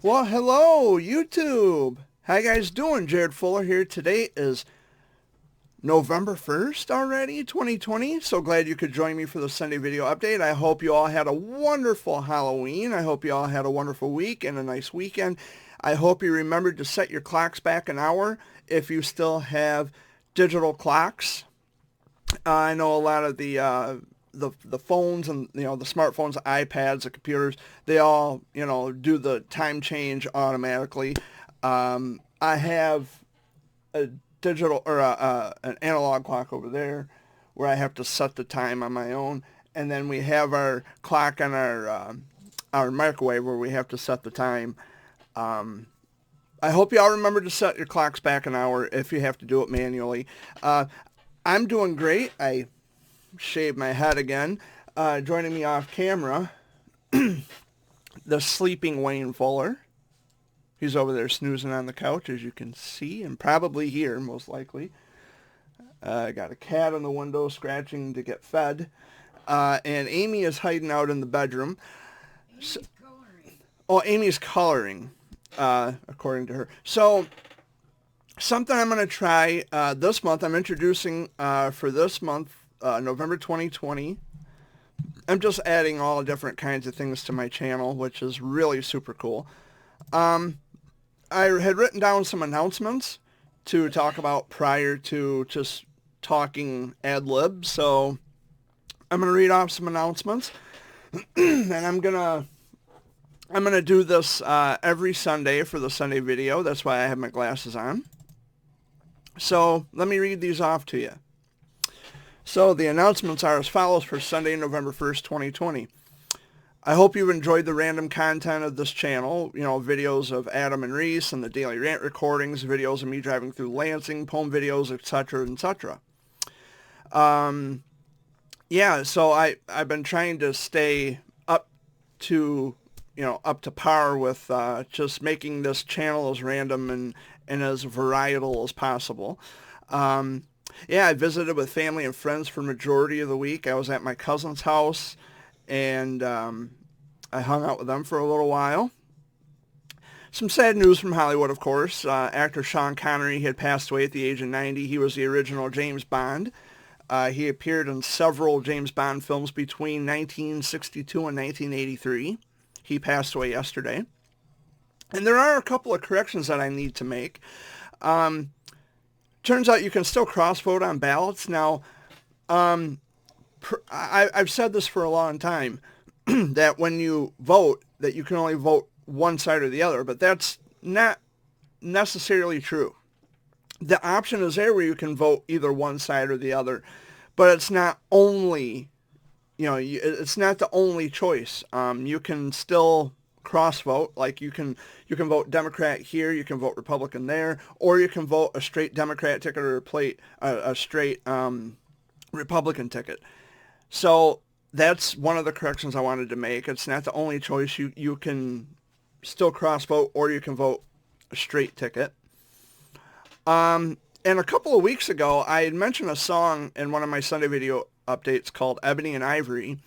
Well, hello, YouTube. How you guys doing? Jared Fuller here. Today is November 1st already, 2020. So glad you could join me for the Sunday video update. I hope you all had a wonderful Halloween. I hope you all had a wonderful week and a nice weekend. I hope you remembered to set your clocks back an hour if you still have digital clocks. I know a lot of the phones and the smartphones, the iPads, the computers, they all do the time change automatically. I have a digital or an analog clock over there where I have to set the time on my own, and then we have our clock on our microwave where we have to set the time. Um, I hope you all remember to set your clocks back an hour if you have to do it manually. Uh, I'm doing great. I shaved my head again. Joining me off camera, the sleeping Wayne Fuller. He's over there snoozing on the couch, as you can see, and probably hear, most likely. I got a cat in the window scratching to get fed. And Amy is hiding out in the bedroom. So, oh, Amy's coloring, according to her. So, something I'm going to try this month, I'm introducing for this month, November 2020. I'm just adding all different kinds of things to my channel, which is really super cool. I had written down some announcements to talk about prior to just talking ad lib, so I'm gonna read off some announcements, and I'm gonna do this every Sunday for the Sunday video. That's why I have my glasses on. So let me read these off to you. So the announcements are as follows for Sunday, November 1st, 2020. I hope you've enjoyed the random content of this channel, videos of Adam and Reese and the daily rant recordings, videos of me driving through Lansing, poem videos, etc., etc. Yeah, so I've been trying to stay up to, up to par with just making this channel as random and as varietal as possible. Yeah, I visited with family and friends for the majority of the week. I was at my cousin's house, and I hung out with them for a little while. Some sad news from Hollywood, of course. Actor Sean Connery had passed away at the age of 90. He was the original James Bond. He appeared in several James Bond films between 1962 and 1983. He passed away yesterday. And there are a couple of corrections that I need to make. Turns out you can still cross-vote on ballots. Now, I've said this for a long time, that when you vote, that you can only vote one side or the other, but that's not necessarily true. The option is there where you can vote either one side or the other, but it's not only, it's not the only choice. You can still cross vote, like you can vote Democrat here, you can vote Republican there, or you can vote a straight Democrat ticket or a straight Republican ticket. So that's one of the corrections I wanted to make. It's not the only choice. You can still cross vote, or you can vote a straight ticket. And a couple of weeks ago, I had mentioned a song in one of my Sunday video updates called Ebony and Ivory,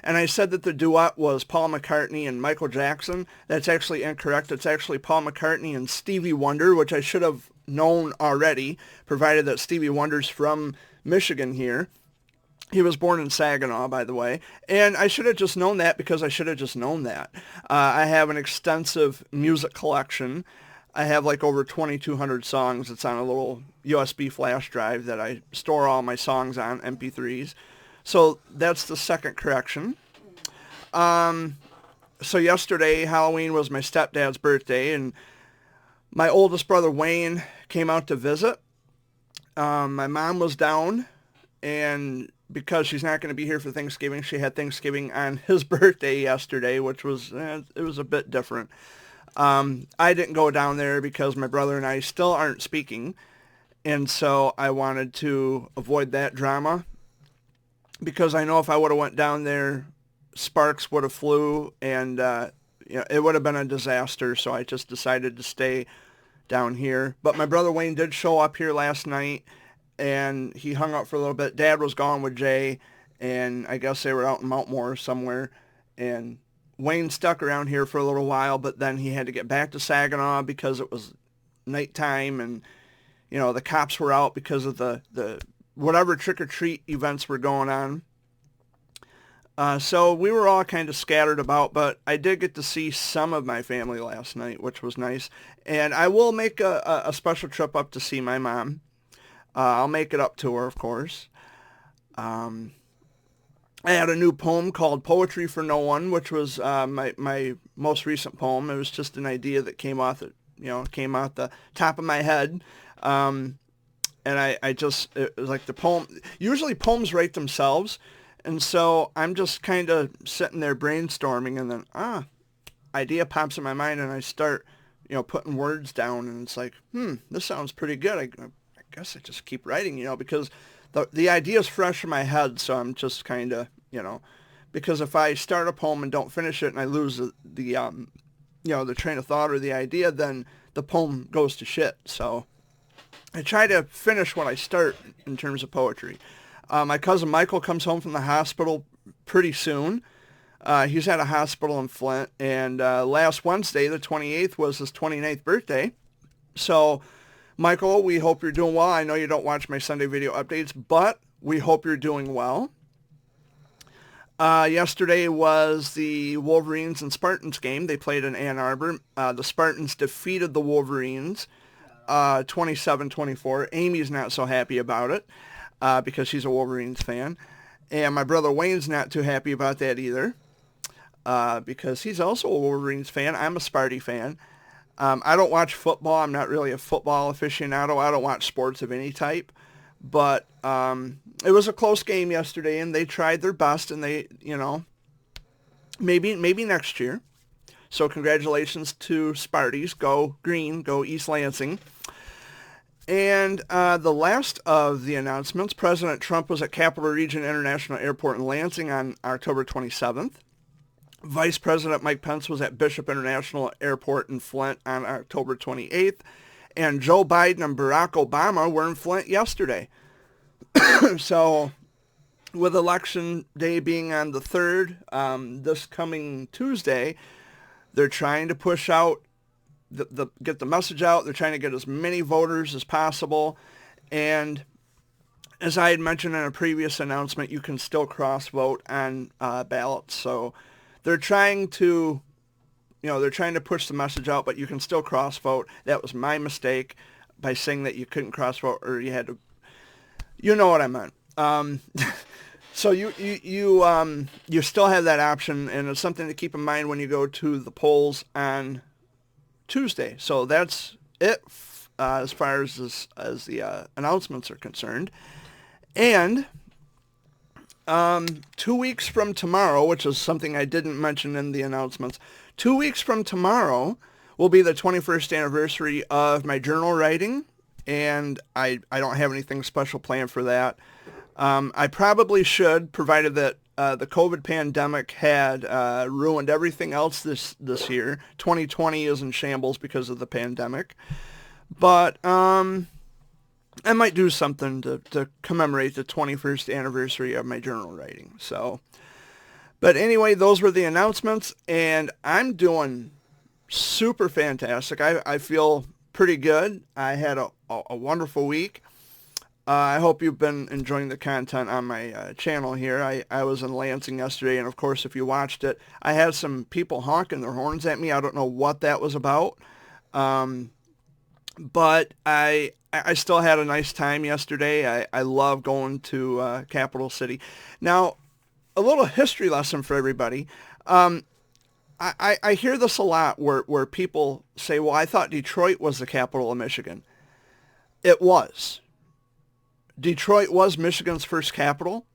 and I said that the duet was Paul McCartney and Michael Jackson. That's actually incorrect. It's actually Paul McCartney and Stevie Wonder, which I should have known already, provided that Stevie Wonder's from Michigan here. He was born in Saginaw, by the way, and I should have just known that because I should have just known that. I have an extensive music collection. I have like over 2,200 songs. It's on a little USB flash drive that I store all my songs on, MP3s. So that's the second correction. So yesterday, Halloween, was my stepdad's birthday, and my oldest brother, Wayne, came out to visit. My mom was down, and because she's not going to be here for Thanksgiving, she had Thanksgiving on his birthday yesterday, which was, it was a bit different. I didn't go down there because my brother and I still aren't speaking, and so I wanted to avoid that drama, because I know if I would have went down there, sparks would have flew, and it would have been a disaster, so I just decided to stay down here. But my brother Wayne did show up here last night, and he hung out for a little bit. Dad was gone with Jay, and I guess they were out in Mount Moore somewhere, and Wayne stuck around here for a little while, but then he had to get back to Saginaw because it was nighttime and, you know, the cops were out because of the whatever trick-or-treat events were going on. So we were all kind of scattered about, but I did get to see some of my family last night, which was nice. And I will make a special trip up to see my mom. I'll make it up to her, of course. I had a new poem called Poetry for No One, which was my most recent poem. It was just an idea that came out the top of my head. And it was like the poem, usually poems write themselves. And so I'm just kind of sitting there brainstorming, and then, idea pops in my mind, and I start, putting words down, and it's like, this sounds pretty good. I guess I just keep writing, because the idea is fresh in my head, so I'm just kind of, because if I start a poem and don't finish it and I lose the train of thought or the idea, then the poem goes to shit. So I try to finish what I start in terms of poetry. My cousin Michael comes home from the hospital pretty soon. He's at a hospital in Flint, and last Wednesday, the 28th, was his 29th birthday. So, Michael, we hope you're doing well. I know you don't watch my Sunday video updates, but we hope you're doing well. Yesterday was the Wolverines and Spartans game. They played in Ann Arbor. The Spartans defeated the Wolverines 27-24. Amy's not so happy about it. Because she's a Wolverines fan. And my brother Wayne's not too happy about that either, because he's also a Wolverines fan. I'm a Sparty fan. I don't watch football. I'm not really a football aficionado. I don't watch sports of any type. But it was a close game yesterday, and they tried their best, and they, maybe next year. So congratulations to Sparties. Go Green. Go East Lansing. And the last of the announcements, President Trump was at Capital Region International Airport in Lansing on October 27th. Vice President Mike Pence was at Bishop International Airport in Flint on October 28th. And Joe Biden and Barack Obama were in Flint yesterday. So with Election Day being on the 3rd, this coming Tuesday, they're trying to push out get the message out. They're trying to get as many voters as possible. And as I had mentioned in a previous announcement, you can still cross-vote on ballots. So they're trying to, push the message out, but you can still cross-vote. That was my mistake by saying that you couldn't cross-vote, or you had to, you know what I meant. So you still have that option, and it's something to keep in mind when you go to the polls on Tuesday. So that's it as far as the announcements are concerned. And 2 weeks from tomorrow, which is something I didn't mention in the announcements, 2 weeks from tomorrow will be the 21st anniversary of my journal writing, and I don't have anything special planned for that. I probably should, provided that the COVID pandemic had ruined everything else this year. 2020 is in shambles because of the pandemic. But I might do something to commemorate the 21st anniversary of my journal writing. So, but anyway, those were the announcements, and I'm doing super fantastic. I feel pretty good. I had a wonderful week. I hope you've been enjoying the content on my channel here. I was in Lansing yesterday, and of course, if you watched it, I had some people honking their horns at me. I don't know what that was about, but I still had a nice time yesterday. I love going to Capital City. Now, a little history lesson for everybody. I hear this a lot where people say, well, I thought Detroit was the capital of Michigan. It was. Detroit was Michigan's first capital,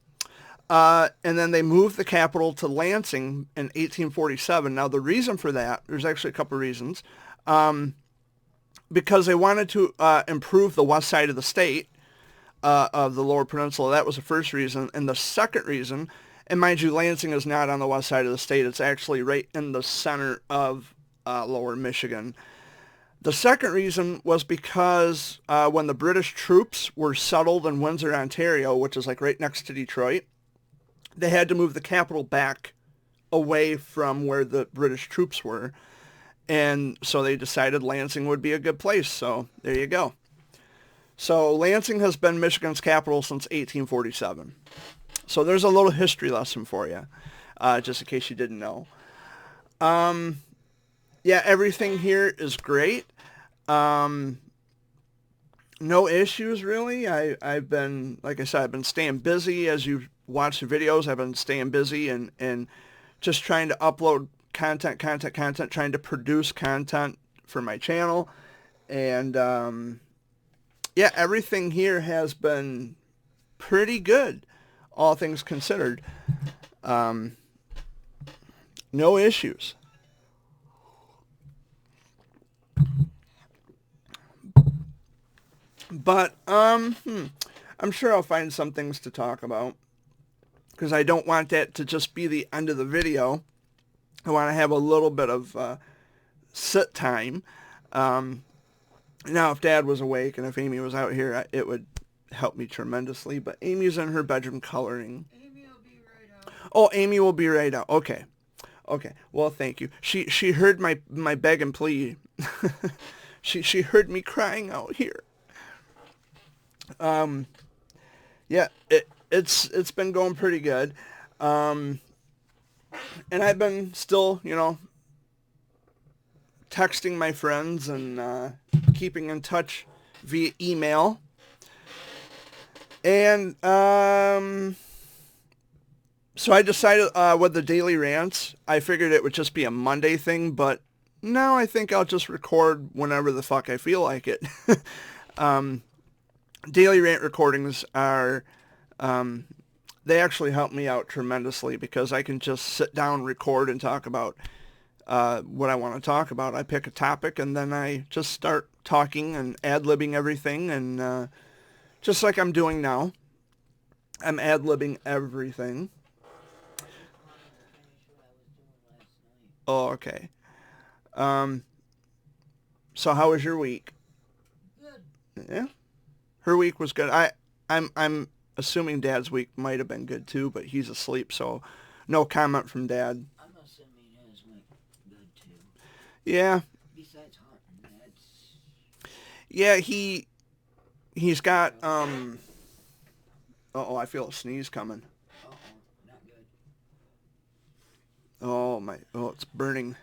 and then they moved the capital to Lansing in 1847. Now, the reason for that, there's actually a couple of reasons, because they wanted to improve the west side of the state, of the Lower Peninsula. That was the first reason. And the second reason, and mind you, Lansing is not on the west side of the state. It's actually right in the center of Lower Michigan. The second reason was because when the British troops were settled in Windsor, Ontario, which is like right next to Detroit, they had to move the capital back away from where the British troops were. And so they decided Lansing would be a good place. So there you go. So Lansing has been Michigan's capital since 1847. So there's a little history lesson for you, just in case you didn't know. Yeah, everything here is great. No issues, really. I've been, like I said, I've been staying busy. As you watch the videos, I've been staying busy and just trying to upload content, trying to produce content for my channel. And yeah, everything here has been pretty good, all things considered. No issues. But I'm sure I'll find some things to talk about, because I don't want that to just be the end of the video. I want to have a little bit of sit time. Now, if Dad was awake and if Amy was out here, it would help me tremendously. But Amy's in her bedroom coloring. Amy will be right out. Oh, Amy will be right out. Okay. Okay. Well, thank you. She heard my beg and plea. she heard me crying out here. Yeah, it's been going pretty good. And I've been still, texting my friends and keeping in touch via email. And so I decided with the daily rants, I figured it would just be a Monday thing, but now I think I'll just record whenever the fuck I feel like it. Daily rant recordings are, they actually help me out tremendously, because I can just sit down, record, and talk about what I want to talk about. I pick a topic, and then I just start talking and ad-libbing everything, and just like I'm doing now, I'm ad-libbing everything. Oh, okay. So how was your week? Good. Yeah? Her week was good. I'm assuming Dad's week might have been good too, but he's asleep, so no comment from Dad. I'm assuming his went good too. Yeah. Besides hunting, that's... Yeah, he's got uh-oh, I feel a sneeze coming. Uh-oh, not good. Oh my, oh, it's burning.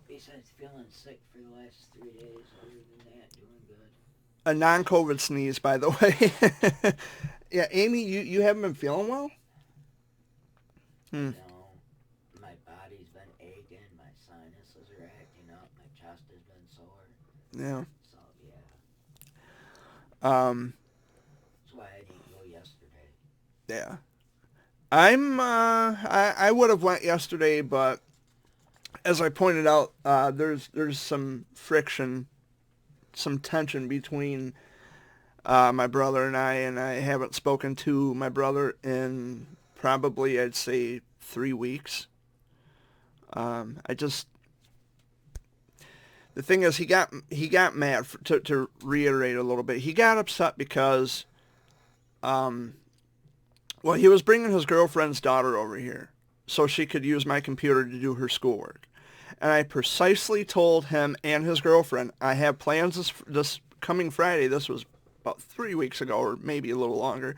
Besides feeling sick for the last 3 days, other than that, doing good. A non-COVID sneeze, by the way. Yeah, Amy, you haven't been feeling well? No, my body's been aching, my sinuses are acting up, my chest has been sore. Yeah. So, yeah. That's why I didn't go yesterday. Yeah. I would have went yesterday, but as I pointed out, there's some friction, some tension between my brother and I haven't spoken to my brother in probably, I'd say, 3 weeks. The thing is, he got mad, to reiterate a little bit. He got upset because, well, he was bringing his girlfriend's daughter over here so she could use my computer to do her schoolwork. And I precisely told him and his girlfriend, I have plans this coming Friday. This was about 3 weeks ago, or maybe a little longer.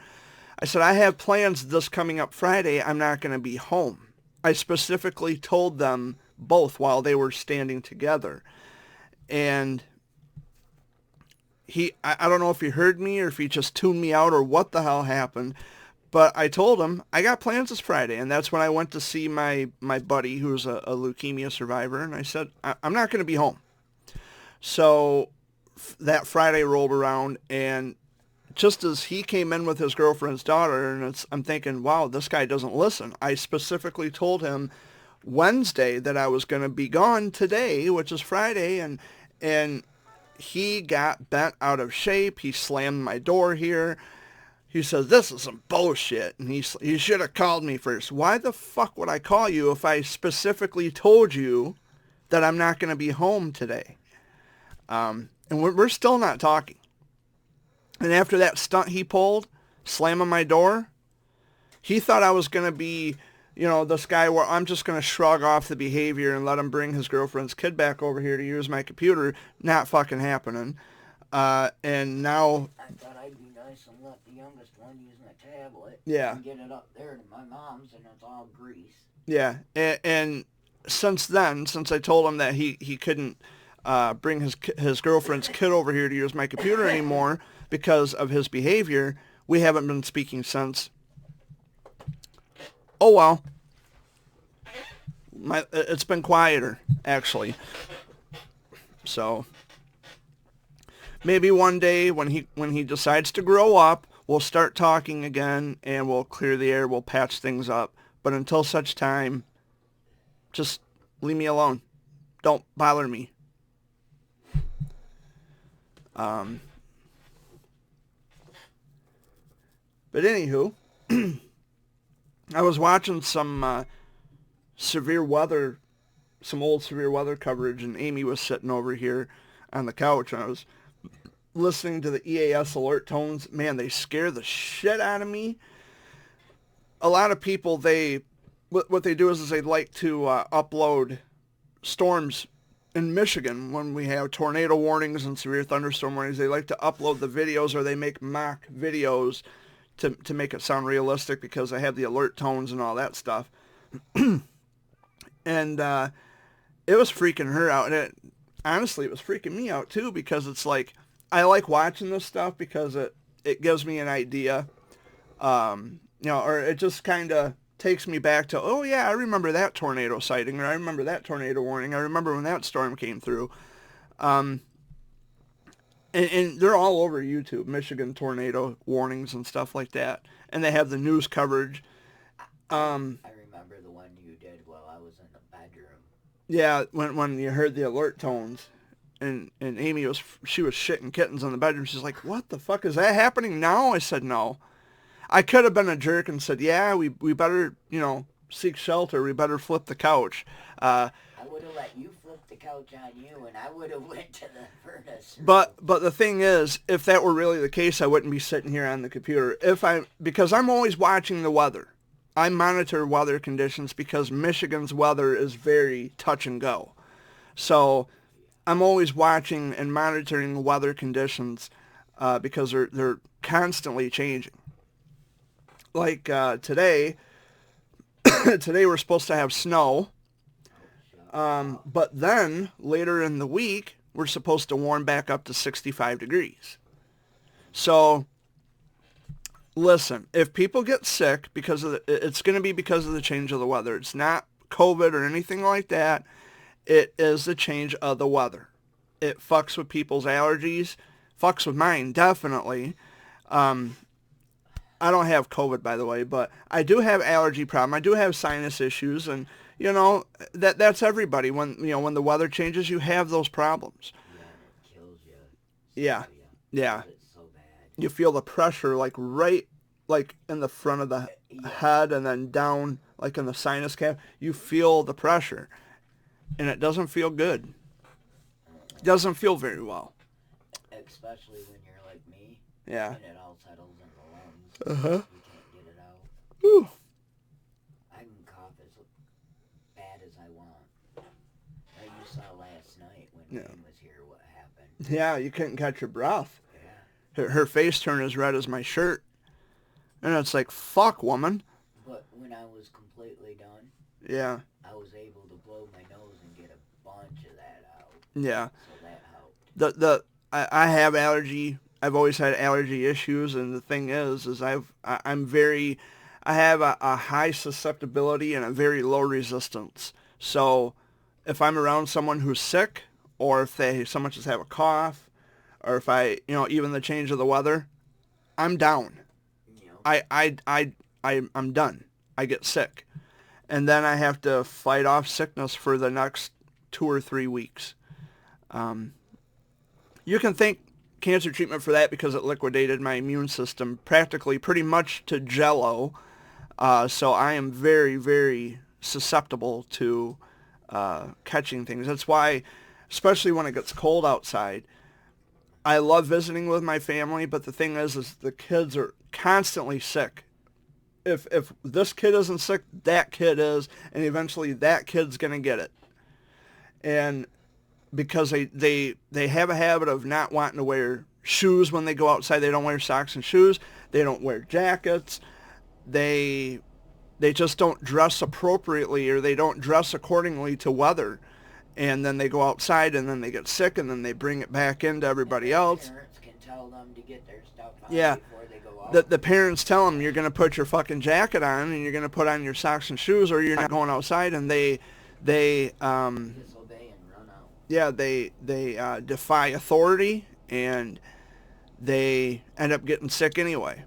I said, I have plans this coming up Friday. I'm not going to be home. I specifically told them both while they were standing together. And I don't know if he heard me or if he just tuned me out or what the hell happened. But I told him, I got plans this Friday, and that's when I went to see my buddy who's a leukemia survivor, and I said, I'm not going to be home. So that Friday rolled around, and just as he came in with his girlfriend's daughter, and I'm thinking, wow, this guy doesn't listen. I specifically told him Wednesday that I was going to be gone today, which is Friday, and he got bent out of shape. He slammed my door here. He says, this is some bullshit, and he should have called me first. Why the fuck would I call you if I specifically told you that I'm not going to be home today? And we're still not talking. And after that stunt he pulled, slamming my door, he thought I was going to be, this guy where I'm just going to shrug off the behavior and let him bring his girlfriend's kid back over here to use my computer. Not fucking happening. And now... I thought I'd be nice and let the youngest one use my tablet. Yeah. And get it up there to my mom's, and it's all grease. Yeah. And since then, since I told him that he couldn't bring his girlfriend's kid over here to use my computer anymore because of his behavior, we haven't been speaking since. Oh well. It's been quieter, actually. So maybe one day when he decides to grow up, we'll start talking again and we'll clear the air, we'll patch things up. But until such time, just leave me alone. Don't bother me. But anywho, I was watching some severe weather, some old severe weather coverage, and Amy was sitting over here on the couch, and I was listening to the EAS alert tones. Man, they scare the shit out of me. A lot of people, what they do is they like to upload storms in Michigan when we have tornado warnings and severe thunderstorm warnings. They like to upload the videos, or they make mock videos to make it sound realistic because they have the alert tones and all that stuff. And it was freaking her out. And honestly, it was freaking me out too, because it's like, I like watching this stuff because it gives me an idea, or it just kind of takes me back to, oh yeah, I remember that tornado sighting, or I remember that tornado warning. I remember when that storm came through. And they're all over YouTube, Michigan tornado warnings and stuff like that. And they have the news coverage. I remember the one you did while I was in the bedroom. Yeah, when you heard the alert tones. And Amy was shitting kittens in the bedroom. She's like, what the fuck, is that happening now? I said, no. I could have been a jerk and said, yeah, we better, seek shelter. We better flip the couch. I would have let you flip the couch on you, and I would have went to the furnace. But the thing is, if that were really the case, I wouldn't be sitting here on the computer. Because I'm always watching the weather. I monitor weather conditions because Michigan's weather is very touch and go. So I'm always watching and monitoring weather conditions because they're constantly changing. Like today we're supposed to have snow. But then, later in the week, we're supposed to warm back up to 65 degrees. So, listen, if people get sick it's going to be because of the change of the weather. It's not COVID or anything like that. It is the change of the weather. It fucks with people's allergies. Fucks with mine, definitely. I don't have COVID, by the way, but I do have allergy problem. I do have sinus issues, and that's everybody. When the weather changes, you have those problems. Yeah, it kills you. Yeah. It's so bad. You feel the pressure right in the front of the head, and then down like in the sinus cavity. You feel the pressure, and it doesn't feel good. It doesn't feel very well. Especially when you're like me. Yeah. And it all settles in the lungs. Uh-huh. You can't get it out. Whew. I can cough as bad as I want. Like you saw last night when Wayne was here, what happened. Yeah, you couldn't catch your breath. Yeah. Her face turned as red as my shirt. And it's like, fuck, woman. But when I was completely done, Yeah. I was able to blow my nose and get a bunch of that out. Yeah. So that helped. I have allergy. I've always had allergy issues, and the thing is I have a high susceptibility and a very low resistance. So if I'm around someone who's sick, or if they so much as have a cough, or if even the change of the weather, I'm down. I'm done. I get sick. And then I have to fight off sickness for the next 2 or 3 weeks. You can thank cancer treatment for that because it liquidated my immune system practically pretty much to jello. So I am very, very susceptible to catching things. That's why, especially when it gets cold outside, I love visiting with my family, but the thing is the kids are constantly sick. If this kid isn't sick, that kid is, and eventually that kid's gonna get it. And because they have a habit of not wanting to wear shoes when they go outside, they don't wear socks and shoes. They don't wear jackets. They just don't dress appropriately, or they don't dress accordingly to weather. And then they go outside, and then they get sick, and then they bring it back into everybody else. Parents can tell them to get their stuff on Yeah. before they go out. The parents tell them, you're going to put your fucking jacket on, and you're going to put on your socks and shoes, or you're not going outside. And they Disobey and run out. yeah, they defy authority, and they end up getting sick anyway.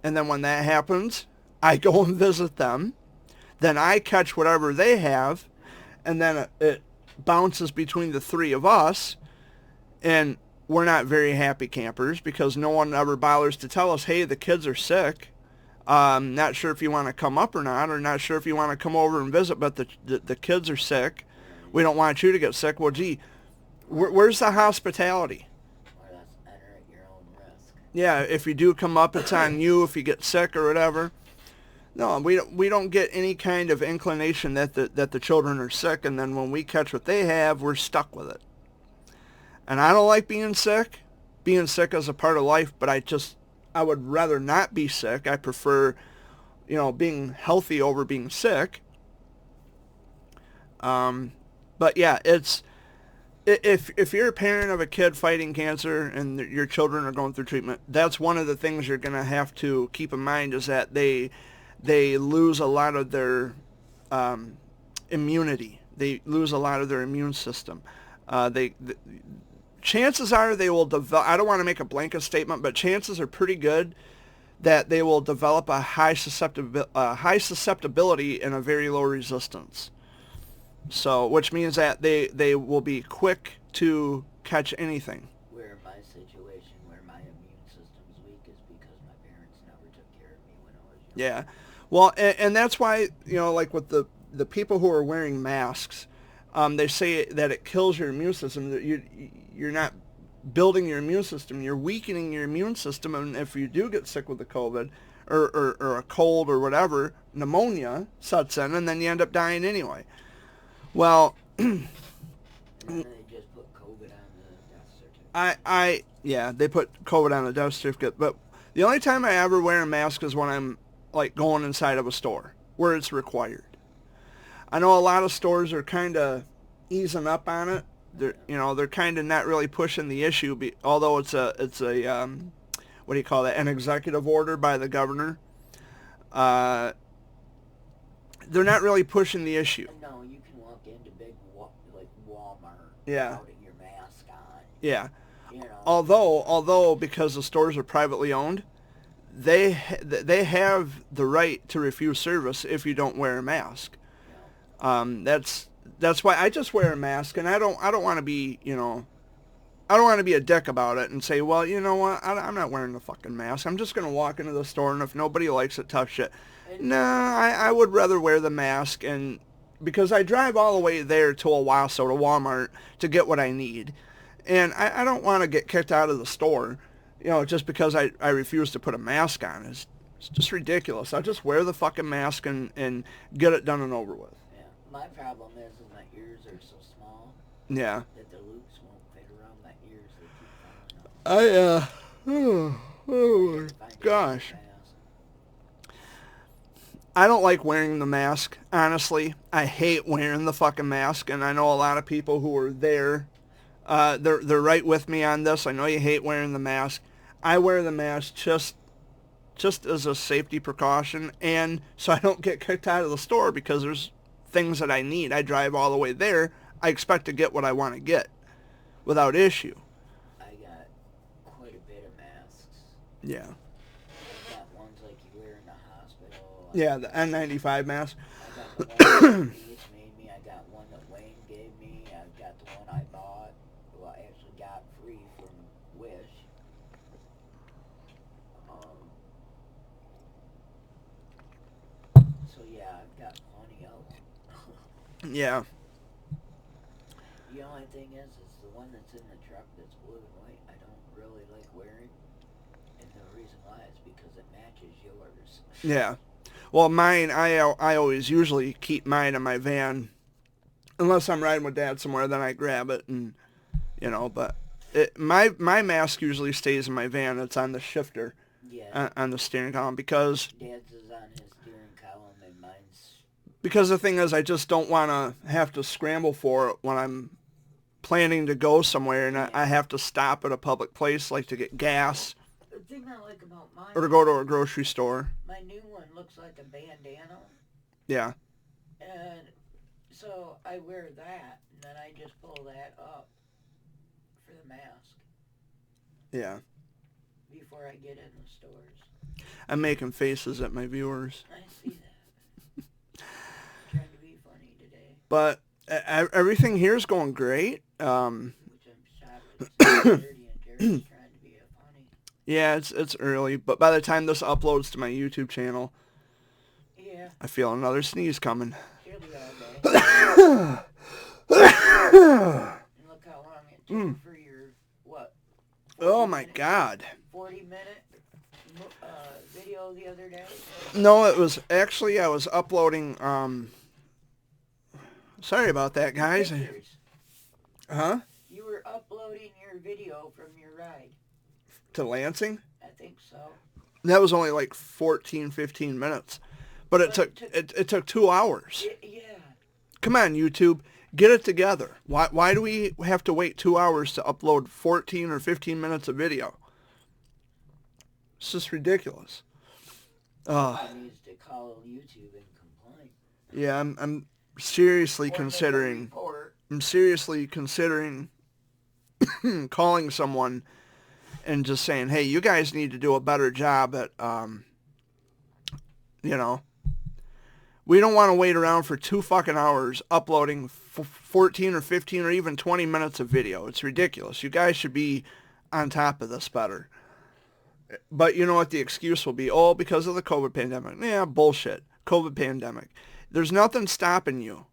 And then when that happens, I go and visit them. Then I catch whatever they have, and then it bounces between the three of us, and we're not very happy campers because no one ever bothers to tell us, hey, the kids are sick. Not sure if you want to come up or not, or not sure if you want to come over and visit, but the kids are sick. We don't want you to get sick. Well, gee, where's the hospitality? Or that's enter at your own risk. Yeah, if you do come up, it's on you if you get sick or whatever. No, we don't get any kind of inclination that the children are sick, and then when we catch what they have, we're stuck with it. And I don't like being sick. Being sick is a part of life, but I would rather not be sick. I prefer, being healthy over being sick. But yeah, if you're a parent of a kid fighting cancer and your children are going through treatment, that's one of the things you're going to have to keep in mind, is that they lose a lot of their immunity. They lose a lot of their immune system. Chances are they will develop, I don't want to make a blanket statement, but chances are pretty good that they will develop a high susceptibility and a very low resistance. So, which means that they will be quick to catch anything. Where my situation, where my immune system's weak, is because my parents never took care of me when I was young. Yeah. Well, and that's why, like with the people who are wearing masks, they say that it kills your immune system. That you're not building your immune system. You're weakening your immune system, and if you do get sick with the COVID or a cold or whatever, pneumonia sets in, and then you end up dying anyway. Well, And then they just put COVID on the death certificate. Yeah, they put COVID on the death certificate, but the only time I ever wear a mask is when I'm like going inside of a store where it's required. I know a lot of stores are kind of easing up on it. They're kind of not really pushing the issue, although it's a what do you call that? An executive order by the governor. They're not really pushing the issue. No, you can walk into big like Walmart Yeah. without your mask on. Yeah. You know. Although because the stores are privately owned, they have the right to refuse service if you don't wear a mask. That's why I just wear a mask, and I don't want to be I don't want to be a dick about it and say, well, you know what, I'm not wearing the fucking mask. I'm just gonna walk into the store, and if nobody likes it, tough shit. No, I would rather wear the mask, and because I drive all the way there to Owasso, to Walmart, to get what I need, and I don't want to get kicked out of the store, just because I refuse to put a mask on. It's just ridiculous. I'll just wear the fucking mask and get it done and over with. Yeah. My problem is my ears are so small Yeah. that the loops won't fit around my ears. They keep falling out. Oh my gosh. I don't like wearing the mask, honestly. I hate wearing the fucking mask, and I know a lot of people who are there, they're right with me on this. I know you hate wearing the mask. I wear the mask just as a safety precaution, and so I don't get kicked out of the store because there's things that I need. I drive all the way there. I expect to get what I want to get without issue. I got quite a bit of masks. Yeah. I got ones like you wear in the hospital. Yeah, the N95 mask. I got the one that Denise made me. I got one that Wayne gave me. I got the one I bought. Well, I actually got free from Wish. So yeah, I've got plenty of them. Yeah. The only thing is the one that's in the truck that's blue and white, I don't because it matches yours. Yeah. Well, mine, I always usually keep mine in my van. Unless I'm riding with Dad somewhere, then I grab it and, but my mask usually stays in my van. It's on the shifter, Yeah. on the steering column, because Dad's is on his steering column and mine's... the thing is, I just don't want to have to scramble for it when I'm planning to go somewhere and I have to stop at a public place, like to get gas The thing I like about mine... or to go to a grocery store. My new one looks like a bandana. Yeah. And so I wear that, and then I just pull that up for the mask. Yeah. Before I get in the stores. I'm making faces at my viewers. I see that. Trying to be funny today. But everything here is going great. Which I'm shocked. It's 30 and Jerry's trying to be funny. Yeah, it's early, but by the time this uploads to my YouTube channel, yeah, I feel another sneeze coming. She'll be all day. And look how long it took for your, what? Oh my God. 40-minute video the other day? No, it was actually, I was uploading, sorry about that, guys. Pictures. Huh? You were uploading your video from your ride. To Lansing? I think so. That was only like 14, 15 minutes. But it took 2 hours. Yeah. Come on, YouTube. Get it together. Why do we have to wait 2 hours to upload 14 or 15 minutes of video? It's just ridiculous. I needs to call YouTube and complain. Yeah, I'm seriously considering. I'm seriously considering calling someone and just saying, "Hey, you guys need to do a better job at, we don't want to wait around for 2 fucking hours uploading 14 or 15 or even 20 minutes of video. It's ridiculous. You guys should be on top of this better." But you know what the excuse will be? Oh, because of the COVID pandemic. Yeah, bullshit. COVID pandemic. There's nothing stopping you.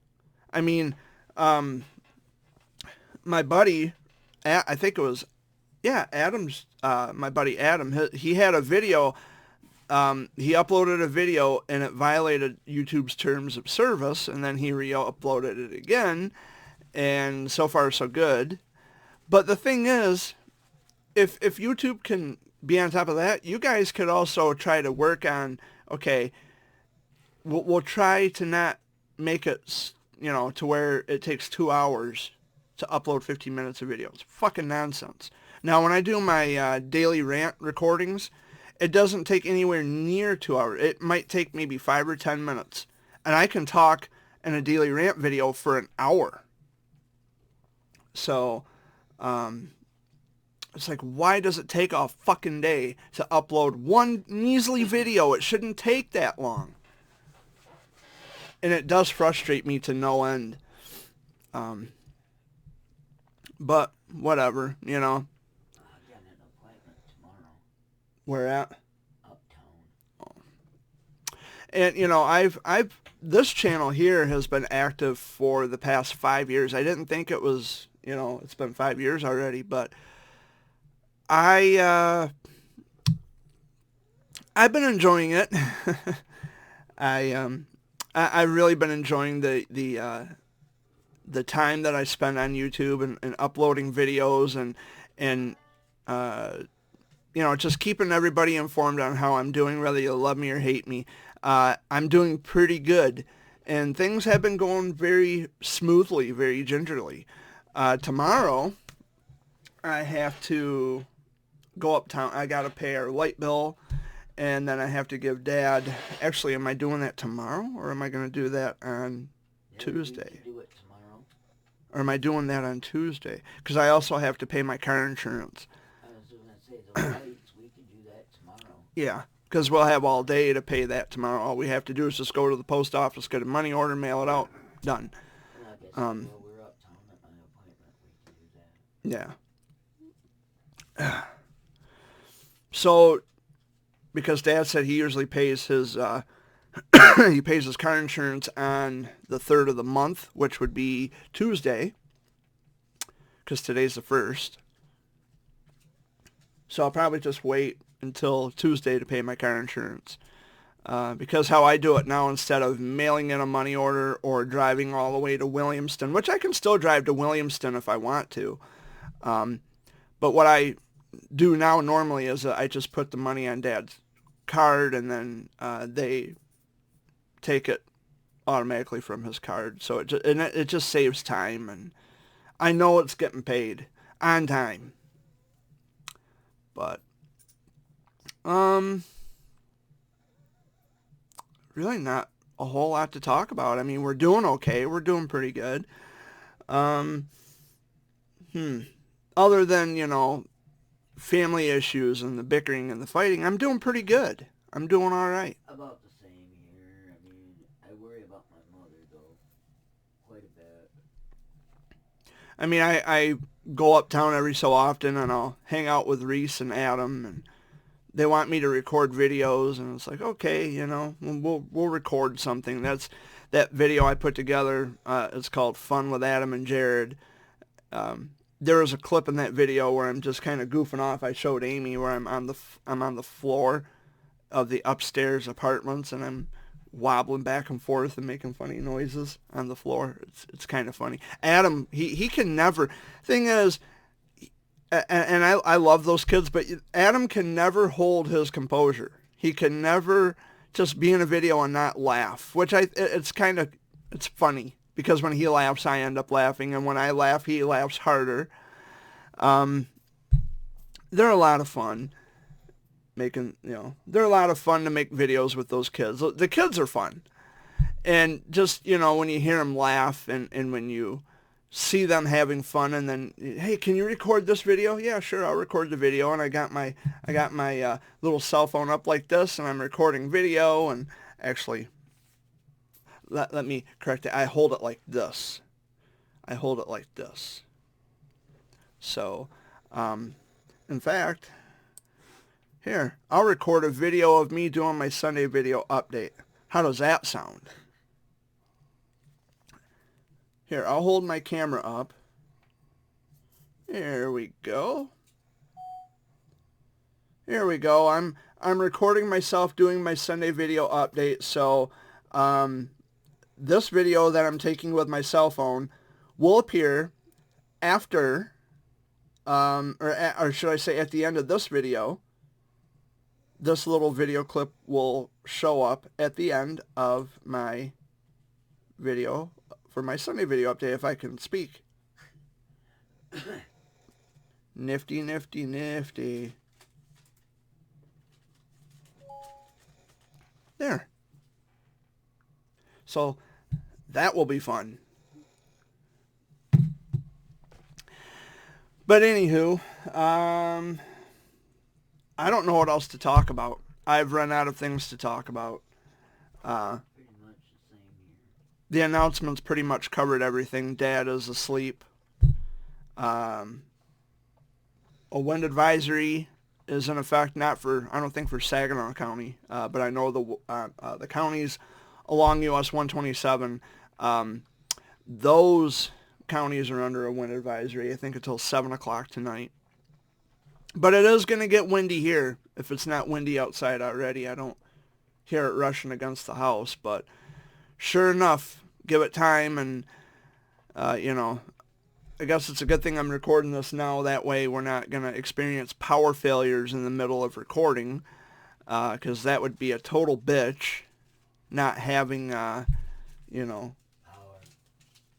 I mean, my buddy, I think it was, Adam's, my buddy Adam, he had a video, he uploaded a video and it violated YouTube's terms of service, and then he re-uploaded it again, and so far so good. But the thing is, if YouTube can be on top of that, you guys could also try to work on, okay, we'll try to not make it, to where it takes 2 hours to upload 15 minutes of video. It's fucking nonsense. Now, when I do my daily rant recordings, it doesn't take anywhere near 2 hours. It might take maybe 5 or 10 minutes. And I can talk in a daily rant video for an hour. So, it's like, why does it take a fucking day to upload one measly video? It shouldn't take that long. And it does frustrate me to no end. But whatever, I got an appointment tomorrow. Where at? Uptown. Oh. And I've this channel here has been active for the past 5 years. I didn't think it was, it's been 5 years already, but I've been enjoying it. I've really been enjoying the time that I spend on YouTube and uploading videos and just keeping everybody informed on how I'm doing, whether you love me or hate me. I'm doing pretty good, and things have been going very smoothly, very gingerly. Tomorrow, I have to go uptown. I got to pay our light bill, and then I have to give Dad... Actually, am I doing that tomorrow, or am I going to do that on Tuesday? Do it tomorrow. Or am I doing that on Tuesday? Because I also have to pay my car insurance. I was going to say, the lights, we could do that tomorrow. Yeah, because we'll have all day to pay that tomorrow. All we have to do is just go to the post office, get a money order, mail it out. Done. Well, I guess we're uptown at my appointment. We can do that. Yeah. So, because Dad said he usually pays his he pays his car insurance on the 3rd of the month, which would be Tuesday, because today's the 1st. So I'll probably just wait until Tuesday to pay my car insurance. Because how I do it now, instead of mailing in a money order or driving all the way to Williamston, which I can still drive to Williamston if I want to. But what I do now normally is I just put the money on Dad's card, and then they take it automatically from his card. So it just saves time, and I know it's getting paid on time. But really not a whole lot to talk about. I mean, we're doing okay. We're doing pretty good. Other than, family issues and the bickering and the fighting, I'm doing pretty good. I'm doing all right. About the same here. I mean, I worry about my mother, though, quite a bit. I mean, I go uptown every so often, and I'll hang out with Reese and Adam, and they want me to record videos, and it's like, okay, we'll record something. That's that video I put together. It's called Fun with Adam and Jared. There was a clip in that video where I'm just kind of goofing off. I showed Amy where I'm on the floor of the upstairs apartments, and I'm wobbling back and forth and making funny noises on the floor. It's kind of funny. Adam, he can never. Thing is, and I love those kids, but Adam can never hold his composure. He can never just be in a video and not laugh, which it's funny, because when he laughs, I end up laughing, and when I laugh, he laughs harder. They're a lot of fun they're a lot of fun to make videos with those kids. The kids are fun. And just, when you hear them laugh and when you see them having fun, and then, hey, can you record this video? Yeah, sure, I'll record the video. And I got my little cell phone up like this, and I'm recording video. And actually, let me correct it. I hold it like this. So, in fact, here, I'll record a video of me doing my Sunday video update. How does that sound? Here, I'll hold my camera up. Here we go. I'm recording myself doing my Sunday video update. So, this video that I'm taking with my cell phone will appear after, or should I say at the end of this video. This little video clip will show up at the end of my video for my Sunday video update, if I can speak. Nifty, nifty, nifty. There. So that will be fun. But anywho, I don't know what else to talk about. I've run out of things to talk about. Pretty much the same here. The announcements pretty much covered everything. Dad is asleep. A wind advisory is in effect, I don't think for Saginaw County, but I know the counties along US 127, those counties are under a wind advisory, I think until 7 o'clock tonight. But it is going to get windy here, if it's not windy outside already. I don't hear it rushing against the house, but sure enough, give it time, and, I guess it's a good thing I'm recording this now. That way we're not going to experience power failures in the middle of recording, because that would be a total bitch, not having,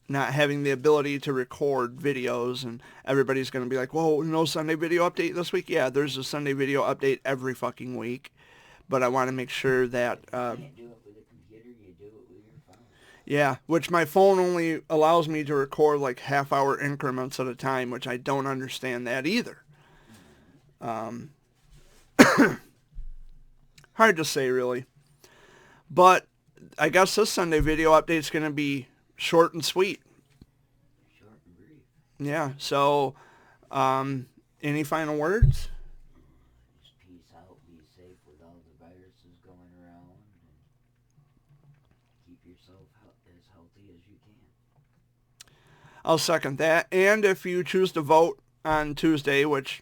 not having the ability to record videos, and everybody's going to be like, whoa, no Sunday video update this week? Yeah, there's a Sunday video update every fucking week, but I want to make sure that... you can't do it with a computer, you do it with your phone. Yeah, which my phone only allows me to record like half-hour increments at a time, which I don't understand that either. Hard to say, really. But I guess this Sunday video update is going to be short and sweet. Short and brief. Yeah, so any final words? Just peace out, be safe with all the viruses going around, and keep yourself as healthy as you can. I'll second that. And if you choose to vote on Tuesday, which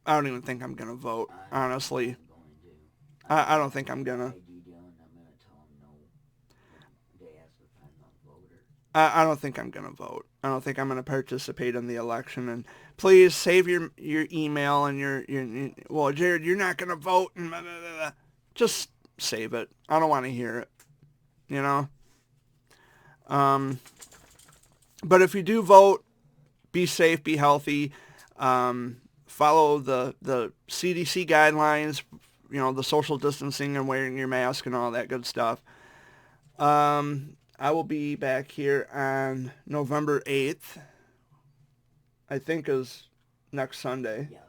I don't even think I'm going to vote, honestly. I'm going to. I don't think I'm going to. ID doing, I'm going to tell them no when they ask if I'm a voter. I don't think I'm going to vote. I don't think I'm going to participate in the election. And please save your email and your well, Jared, you're not going to vote. And blah, blah, blah, blah. Just save it. I don't want to hear it. You know? But if you do vote, be safe, be healthy. Follow the CDC guidelines, you know, the social distancing and wearing your mask and all that good stuff. I will be back here on November 8th, I think is next Sunday. Yes.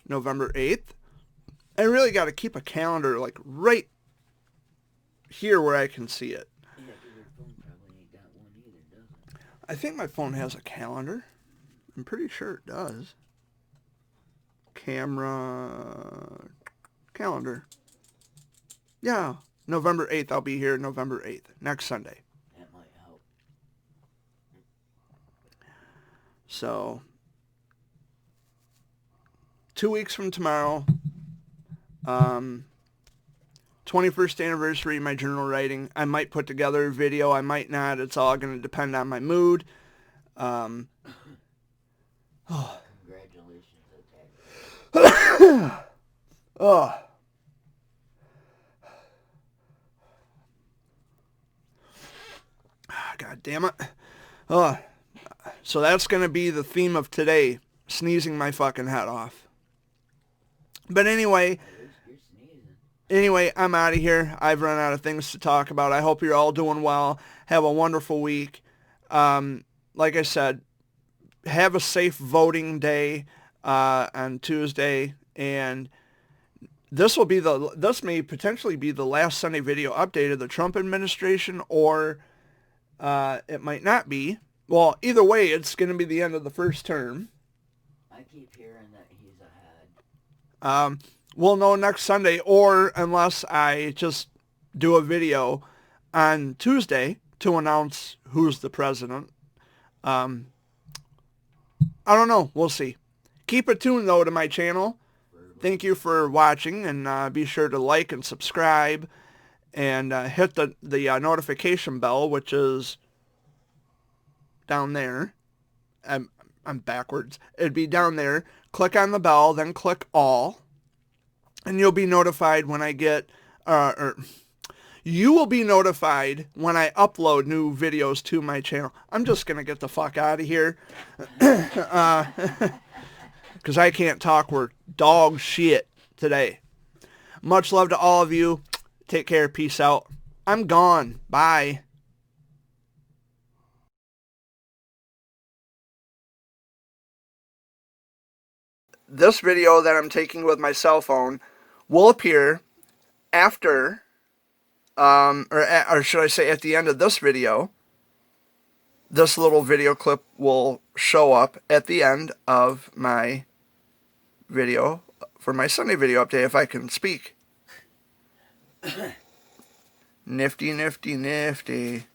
November 8th. I really got to keep a calendar like right here where I can see it. Yeah, 'cause your phone probably ain't got one either, does it? I think my phone has a calendar. I'm pretty sure it does. Calendar. Yeah, November 8th. I'll be here November 8th, next Sunday. That might help. So, 2 weeks from tomorrow, 21st anniversary of my journal writing. I might put together a video. I might not. It's all going to depend on my mood. Congratulations, Attack. Oh. God damn it. Oh. So that's going to be the theme of today. Sneezing my fucking head off. But anyway, You're sneezing. Anyway, I'm out of here. I've run out of things to talk about. I hope you're all doing well. Have a wonderful week. Like I said, have a safe voting day on Tuesday. And this may potentially be the last Sunday video update of the Trump administration, or it might not be. Well, either way, it's going to be the end of the first term. I keep hearing that he's ahead. We'll know next Sunday, or unless I just do a video on Tuesday to announce who's the president. I don't know. We'll see. Keep it tuned, though, to my channel. Thank you for watching, and be sure to like and subscribe, and hit the notification bell, which is down there. I'm backwards. It'd be down there. Click on the bell, then click all, and you'll be notified when I get, you will be notified when I upload new videos to my channel. I'm just going to get the fuck out of here, because I can't talk. We're dog shit today. Much love to all of you. Take care. Peace out. I'm gone. Bye. This video that I'm taking with my cell phone will appear after, or should I say at the end of this video. This little video clip will show up at the end of my video for my Sunday video update, if I can speak. Nifty, nifty, nifty.